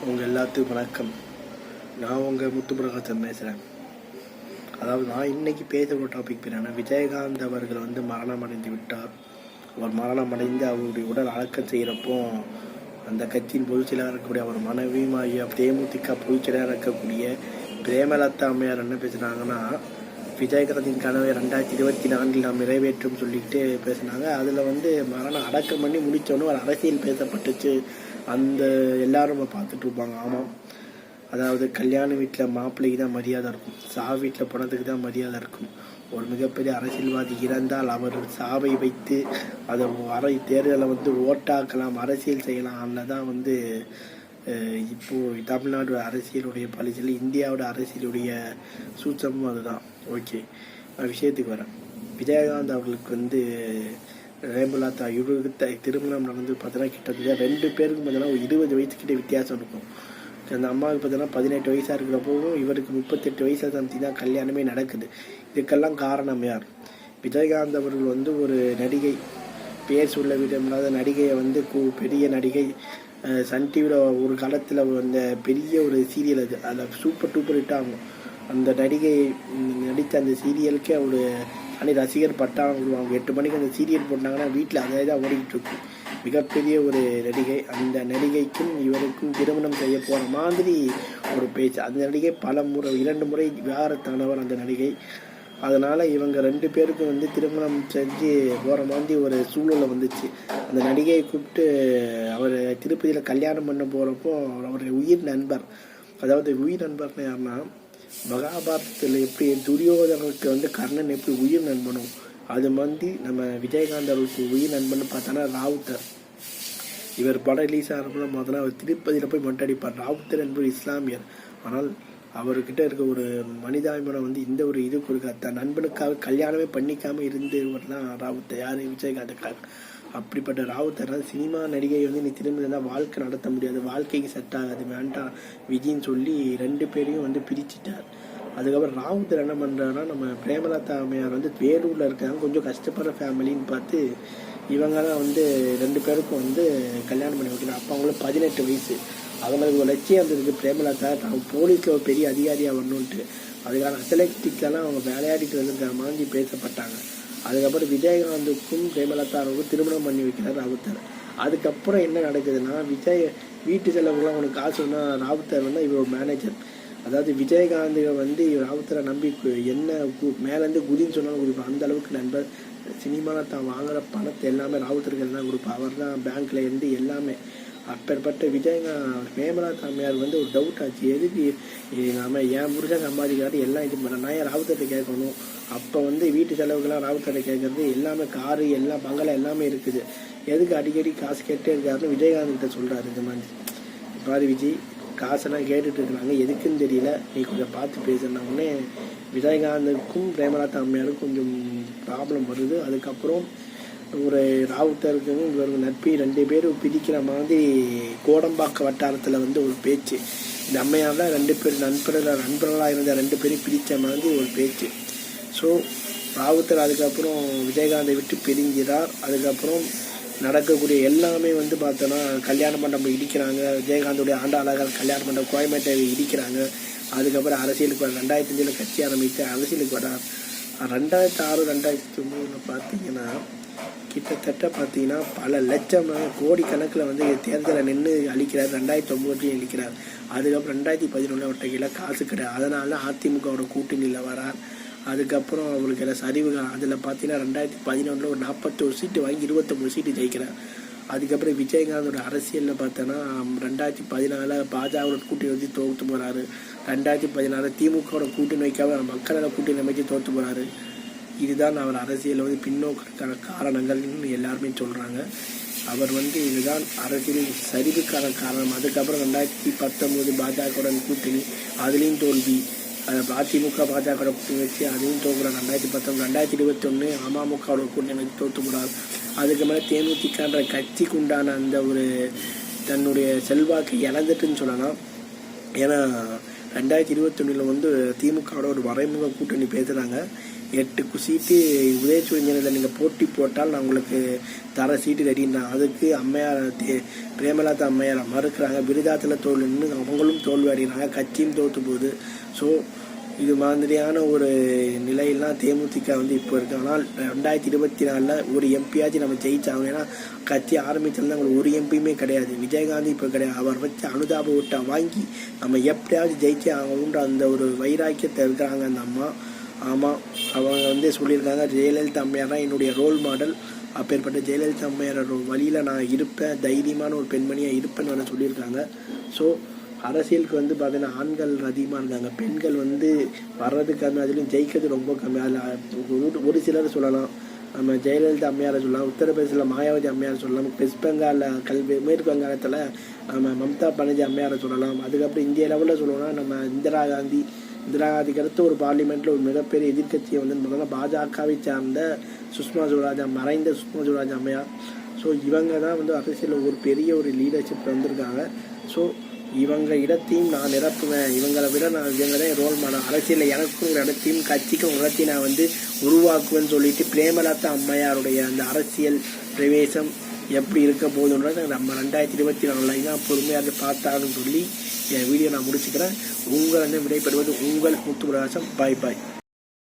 உங்கள் எல்லாத்துக்கும் வணக்கம். நான் உங்கள் முத்துப்பிரகாசன் பேசுகிறேன். அதாவது நான் இன்றைக்கி பேசுகிற டாபிக் என்னன்னா, விஜயகாந்த் அவர்கள் மரணம் அடைந்து விட்டார். அவர் மரணம் அடைந்து அவருடைய உடல் அடக்கம் செய்கிறப்போ அந்த கட்சியின் பொதுச் செயலாளர் இருக்கக்கூடிய அவர் மனைவியுமாகிய தேமுதிக பொதுச் செயலாளர் இருக்கக்கூடிய பிரேமலதா அம்மையார் என்ன பேசுகிறாங்கன்னா, விஜயகாந்தின் கனவை 2024 நாம் நிறைவேற்றும் சொல்லிட்டு பேசுனாங்க. அதில் மரணம் அடக்கம் பண்ணி முடித்தோன்னு ஒரு அரசியல் பேசப்பட்டுச்சு. அந்த எல்லாரும் பார்த்துட்டு இருப்பாங்க. ஆமாம், அதாவது கல்யாண வீட்டில் மாப்பிள்ளைக்கு தான் மரியாதை இருக்கும், சாவு வீட்டில் பணத்துக்கு தான் மரியாதை இருக்கும். ஒரு மிகப்பெரிய அரசியல்வாதி இறந்தால் அவர் சாவை வைத்து அதை தேர்தலை ஓட்டாக்கலாம், அரசியல் செய்யலாம். அதில் தான் இப்போது தமிழ்நாடு அரசியலுடைய பழிச்சல், இந்தியாவோட அரசியலுடைய சூச்சமும் அதுதான். ஓகே, விஷயத்துக்கு வரேன். விஜயகாந்த் அவர்களுக்கு பிரேமலதா இவருக்கு திருமணம் நடந்து பார்த்தீங்கன்னா கிட்டத்தட்ட 2 பேருக்கும் பார்த்தீங்கன்னா 20 வயசுக்கிட்ட வித்தியாசம் இருக்கும். அந்த அம்மாவுக்கு பார்த்தீங்கன்னா 18 வயசாக இருக்கிறப்பவும் இவருக்கு 38 வயசில் தான் கல்யாணமே நடக்குது. இதுக்கெல்லாம் காரணம் யார்? விஜயகாந்த் அவர்கள் ஒரு நடிகை, பேர் சொல்ல விடமில்லாத நடிகையை பெரிய நடிகை. சன் டிவியில் ஒரு காலத்தில் பெரிய ஒரு சீரியல் அது, அதில் சூப்பர் டூப்பர் ஹிட் ஆகும். அந்த நடிகை நடித்த அந்த சீரியலுக்கே ஒரு தனி ரசிகர் பட்டாளம் விடுவாங்க. 8 மணிக்கு அந்த சீரியல் போட்டாங்கன்னா வீட்டில் அதே தான் ஓடிக்கிட்டு இருக்கும். மிகப்பெரிய ஒரு நடிகை. அந்த நடிகைக்கும் இவருக்கும் திருமணம் செய்ய போகிற மாதிரி ஒரு பேச்சு. அந்த நடிகை பல முறை 2 முறை விவாகரத்தானவர் அந்த நடிகை. அதனால் இவங்க 2 பேருக்கும் திருமணம் செஞ்சு போகிற மாதிரி ஒரு சூழ்நிலை வந்துச்சு. அந்த நடிகையை கூப்பிட்டு அவர் திருப்பதியில் கல்யாணம் பண்ண போகிறப்போ அவருடைய உயிர் நண்பர், அதாவது உயிர் நண்பர்னு யாருன்னா, மகாபாரதத்தில் எப்படி துரியோதனுக்கு கர்ணன் எப்படி உயிர் நண்பனும், அது நம்ம விஜயகாந்த் அவருக்கு உயிர் நண்பன் பார்த்தோன்னா ராவுத்தர். இவர் படம் ரிலீஸ் ஆகிறப்ப பார்த்தோன்னா அவர் திருப்பதியில் போய் மொட்டடிப்பார். ராவுத்தர் என்பவர் இஸ்லாமியர். ஆனால் அவர்கிட்ட இருக்க ஒரு மனிதாபிமானம் இந்த ஒரு இதுக்கு இருக்க தன் நண்பனுக்காக கல்யாணமே பண்ணிக்காமல் இருந்தவர் தான் ராவுத்தர். யார்? விஜயகாந்துக்காக. அப்படிப்பட்ட ராவுத்தர் சினிமா நடிகை நீ திரும்பி இருந்தால் வாழ்க்கை நடத்த முடியாது, வாழ்க்கைக்கு செட் ஆகாது, வேண்டாம் விஜின்னு சொல்லி 2 பேரையும் பிரிச்சுட்டார். அதுக்கப்புறம் ராவுத்தர் என்ன பண்ணுறாருன்னா, நம்ம பிரேமலதா அம்மையார் வேலூரில் இருக்காங்க, கொஞ்சம் கஷ்டப்படுற ஃபேமிலின்னு பார்த்து இவங்க தான் 2 பேருக்கும் கல்யாணம் பண்ணி வைக்கிறாங்க. அப்போ அவங்களுக்கு 18 வயசு. அவங்களுக்கு ஒரு லட்சியம் இருந்ததுக்கு பிரேமலதா அவங்க போலீஸில் ஒரு பெரிய அதிகாரியாக வரணுன்ட்டு. அதுக்கான அத்லெட்டிக்கெல்லாம் அவங்க விளையாடிட்டு வந்துருக்கிற மாதிரி பேசப்பட்டாங்க. அதுக்கப்புறம் விஜயகாந்துக்கும் பிரேமலதாவுக்கும் திருமணம் பண்ணி வைக்கிறார் ராவுத்தர். அதுக்கப்புறம் என்ன நடக்குதுன்னா, வீட்டு செலவுக்குலாம் அவனுக்கு காசு சொன்னால் ராவுத்தர் இவர் மேனேஜர். அதாவது விஜயகாந்தை ராவுத்தரை நம்பி என்ன மேலேருந்து குதின்னு சொன்னாலும் கொடுப்பான். அந்த அளவுக்கு நண்பர். சினிமாவில் தான் வாங்குகிற பணத்தை எல்லாமே ராவுத்தருக்கு எல்லாம் கொடுப்பான். அவர் தான் பேங்க்கில் இருந்து எல்லாமே. அப்பேற்பட்ட பிரேமலதா அம்மையார் ஒரு டவுட் ஆச்சு, எதுக்கு நம்ம என் புருஷன் சம்பாதிக்கிறாரு எல்லாம் இது பண்ண நான் ஏன் ராவுத்தர்கிட்ட கேட்கணும்? அப்போ வீட்டு செலவுக்கெல்லாம் ராவுத்தர்கிட்ட கேட்கறது எல்லாமே காரு எல்லாம் பங்களா எல்லாமே இருக்குது, எதுக்கு அடிக்கடி காசு கேட்டே இருக்காருன்னு விஜயகாந்த் கிட்ட சொல்கிறாரு. இந்த மாதிரி பாரு விஜய், காசெல்லாம் கேட்டுட்டு இருக்கிறாங்க, எதுக்குன்னு தெரியல, நீ கொஞ்சம் பார்த்து பேசுன உடனே விஜயகாந்துக்கும் பிரேமலதா அம்மையாருக்கும் கொஞ்சம் ப்ராப்ளம் வருது. அதுக்கப்புறம் ஒரு ராவுத்தருக்கும் இவர் நட்பு 2 பேரும் பிரிக்கிற மாதிரி கோடம்பாக்க வட்டாரத்தில் ஒரு பேச்சு. இந்த அம்மையார் தான் 2 பேர் நண்பர்களாக இருந்த 2 பேரும் பிரித்த மாதிரி ஒரு பேச்சு. ஸோ ராவுத்தர் அதுக்கப்புறம் விஜயகாந்தை விட்டு பிரிஞ்சிறார். அதுக்கப்புறம் நடக்கக்கூடிய எல்லாமே பார்த்தோன்னா கல்யாண மண்டபம் இடிக்கிறாங்க. விஜயகாந்தோடைய ஆண்டாளர்கள் கல்யாண மண்டபம் கோயம்பேட்டை இடிக்கிறாங்க. அதுக்கப்புறம் அரசியலுக்கு வர 2005 கட்சி ஆரம்பித்து அரசியலுக்கு வரார். 2006 2009 பார்த்தீங்கன்னா கிட்டத்தட்ட பல லட்சம் கோடி கணக்கில் தேர்தலை நின்று அளிக்கிறார். 2009 அளிக்கிறார். அதுக்கப்புறம் 2011 அவர்கிட்ட கீழே காசு கிடையாது. அதனால அதிமுகவோட கூட்டணியில் வரார். அதுக்கப்புறம் அவருக்கு எல்லாம் சரிவுகள். அதில் பார்த்தீங்கன்னா 2011 ஒரு 41 சீட்டு வாங்கி 29 சீட்டு ஜெயிக்கிறார். அதுக்கப்புறம் விஜயகாந்தோட அரசியலில் பார்த்தோன்னா 2014 பாஜகவோட கூட்டணி தோற்று போகிறாரு. 2016 திமுகவோட கூட்டணி வைக்காம மக்களோட கூட்டணி அமைச்சு தோற்று போகிறாரு. இதுதான் அவர் அரசியல் பின்னோக்கிற்கான காரணங்கள்னு எல்லாருமே சொல்கிறாங்க. அவர் இதுதான் அரசியல் சரிவுக்கான காரணம். அதுக்கப்புறம் 2019 பாஜகவுடன் கூட்டணி, அதுலேயும் தோல்வி. அதிமுக பாஜக கூட்டணி வச்சு அதையும் தோக்குறார். 2019 2021 அமமுகவோட கூட்டணி வச்சு தோற்று போகிறார். அதுக்கு மேலே தேமுதிகன்ற கட்சிக்கு உண்டான அந்த ஒரு தன்னுடைய செல்வாக்கு இழந்துட்டுன்னு சொல்லலாம். ஏன்னா 2021 திமுகவோட ஒரு மறைமுக கூட்டணி பேசுகிறாங்க. 8 சீட்டு உதயசூரியனில் நீங்கள் போட்டி போட்டால் நான் உங்களுக்கு தர சீட்டு கட்டின்றான். அதுக்கு அம்மையார் பிரேமலதா அம்மையார் மறுக்கிறாங்க. விருதாத்தில் தோல்வின்னு அவங்களும் தோல்வி அடைகிறாங்க, கட்சியும் தோற்று போகுது. ஸோ இது மாதிரியான ஒரு நிலையெல்லாம் தேமுதிக வந்து இப்போ இருக்கு. ஆனால் 2024 ஒரு எம்பியாச்சும் நம்ம ஜெயிச்சாங்க. ஏன்னா கட்சி ஆரம்பிச்சிருந்தா அவங்களுக்கு ஒரு எம்பியுமே கிடையாது. விஜயகாந்த் இப்போ கிடையாது. அவர் வச்சு அனுதாப ஓட்டை வாங்கி நம்ம எப்படியாவது ஜெயிச்சே ஆகணுன்ற அந்த ஒரு வைராக்கியத்தை இருக்கிறாங்க அந்த அம்மா. ஆமாம், அவங்க வந்து சொல்லியிருக்காங்க, ஜெயலலிதா அம்மையார் தான் என்னுடைய ரோல் மாடல். அப்பேற்பட்ட ஜெயலலிதா அம்மையார் வழியில் நான் இருப்பேன், தைரியமான ஒரு பெண்மணியாக இருப்பேன்னு வந்து சொல்லியிருக்காங்க. ஸோ அரசியலுக்கு வந்து பார்த்தீங்கன்னா ஆண்கள் அதிகமாக இருக்காங்க, பெண்கள் வந்து வர்றது கம்மி, அதுலேயும் ஜெயிக்கிறது ரொம்ப கம்மி. அதில் ஒரு சிலர் சொல்லலாம், நம்ம ஜெயலலிதா அம்மையாரை சொல்லலாம், உத்தரப்பிரதேசில் மாயாவதி அம்மையார் சொல்லலாம், வெஸ்ட் பெங்காலில் மேற்கு வங்காளத்தில் நம்ம மம்தா பானர்ஜி அம்மையாரை சொல்லலாம். அதுக்கப்புறம் இந்திய லெவலில் சொல்லணும்னா நம்ம இந்திரா காந்திக்கு அடுத்து ஒரு பார்லிமெண்ட்டில் ஒரு மிகப்பெரிய எதிர்கட்சியை வந்து பார்த்தோம்னா பாஜகவை சார்ந்த மறைந்த சுஷ்மா ஸ்வராஜ் அம்மையார். ஸோ இவங்க தான் வந்து அரசியலில் ஒரு பெரிய ஒரு லீடர்ஷிப் வந்திருக்காங்க. ஸோ இவங்க இடத்தையும் நான் நிரப்புவேன், இவங்களை விட இவங்க தான் ரோல் மாடல், அரசியலில் எனக்கும் ஒரு இடத்தையும் கட்சிக்கும் ஒரு இடத்தையும் நான் வந்து உருவாக்குவேன்னு சொல்லிட்டு பிரேமலதா அம்மையாருடைய அந்த அரசியல் பிரவேசம் எப்படி இருக்க போகுதுன்றது நம்ம 2024 தான் பொறுமையாக பார்த்தாலும் சொல்லி என் வீடியோ நான் முடிச்சுக்கிறேன். உங்களை விடைபெறுவது உங்கள் முத்துப்பிரகாசம். பாய் பாய்.